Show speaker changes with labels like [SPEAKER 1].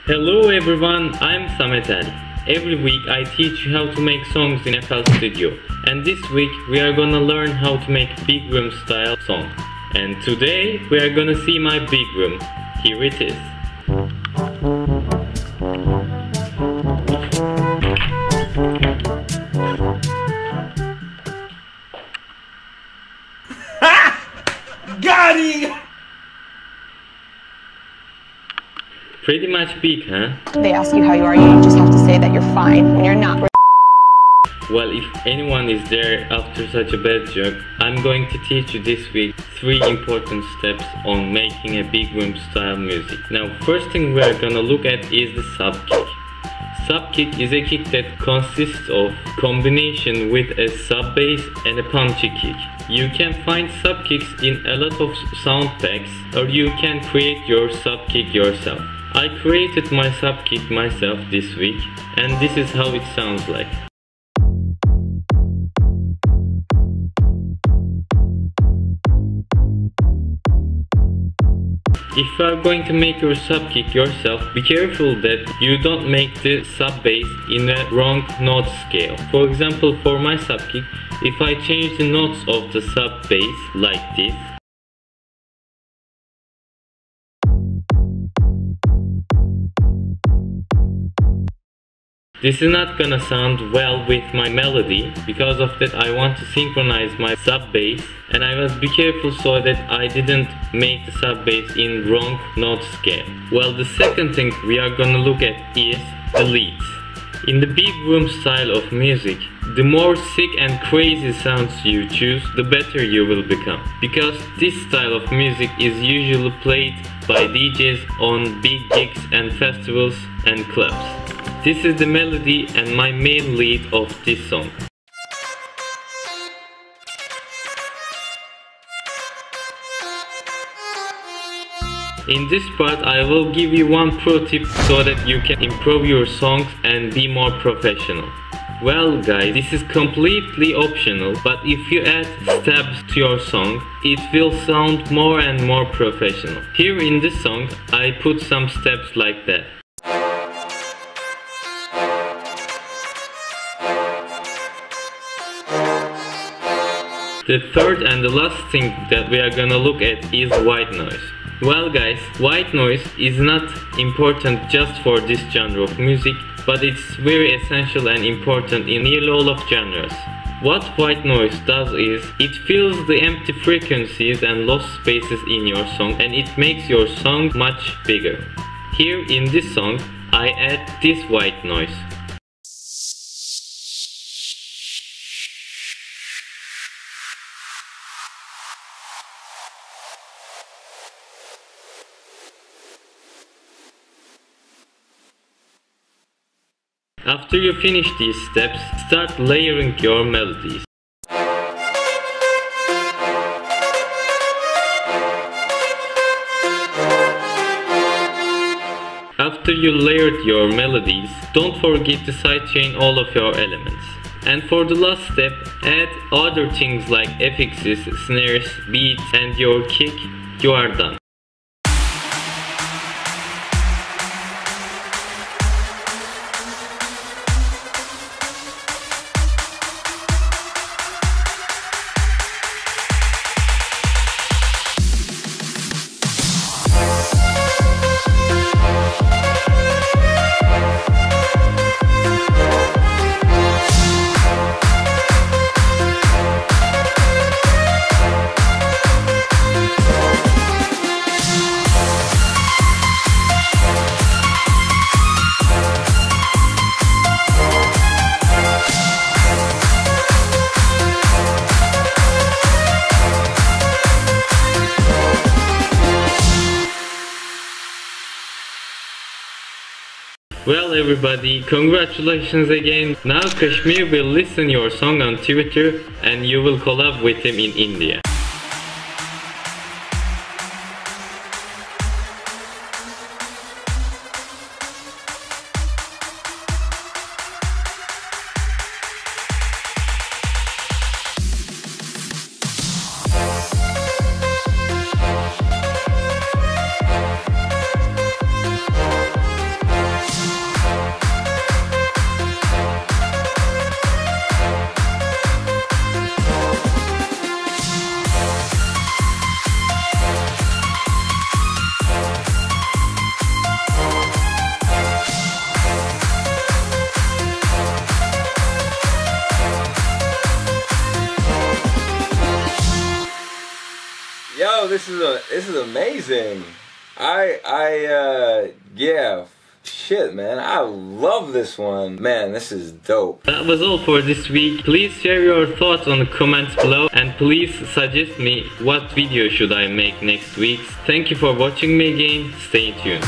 [SPEAKER 1] Hello everyone, I'm Samet Ali. Every week I teach you how to make songs in FL Studio. And this week we are gonna learn how to make big room style song. And today we are gonna see my big room. Here it is.
[SPEAKER 2] Got him!
[SPEAKER 1] Pretty much big, huh?
[SPEAKER 3] They ask you how you are, you just have to say that you're fine when you're not.
[SPEAKER 1] Well, if anyone is there after such a bad joke, I'm going to teach you this week 3 important steps on making a big room style music. Now, first thing we are gonna look at is the sub kick. Sub kick is a kick that consists of combination with a sub bass and a punchy kick. You can find sub kicks in a lot of sound packs, or you can create your sub kick yourself. I created my sub kick myself this week, and this is how it sounds like. If you are going to make your sub kick yourself, be careful that you don't make the sub bass in a wrong note scale. For example, for my sub kick, if I change the notes of the sub bass like this, this is not gonna sound well with my melody. Because of that, I want to synchronize my sub bass, and I must be careful so that I didn't make the sub bass in wrong note scale. Well, the second thing we are gonna look at is the leads. In the big room style of music, the more sick and crazy sounds you choose, the better you will become. Because this style of music is usually played by DJs on big gigs and festivals and clubs. This is the melody and my main lead of this song. In this part I will give you one pro tip so that you can improve your songs and be more professional. Well guys, this is completely optional, but if you add steps to your song, it will sound more and more professional. Here in this song, I put some steps like that. The third and the last thing that we are gonna look at is white noise. Well guys, white noise is not important just for this genre of music, but it's very essential and important in nearly all of genres. What white noise does is, it fills the empty frequencies and lost spaces in your song, and it makes your song much bigger. Here in this song, I add this white noise. After you finish these steps, start layering your melodies. After you layered your melodies, don't forget to sidechain all of your elements. And for the last step, add other things like FXs, snares, beats, and your kick. You are done. Well everybody, congratulations again. Now Kashmir will listen your song on Twitter and you will collab with him in India.
[SPEAKER 4] Yo, this is amazing. Yeah. Shit, man, I love this one. Man, this is dope.
[SPEAKER 1] That was all for this week. Please share your thoughts on the comments below, and please suggest me what video should I make next week. Thank you for watching me again. Stay tuned.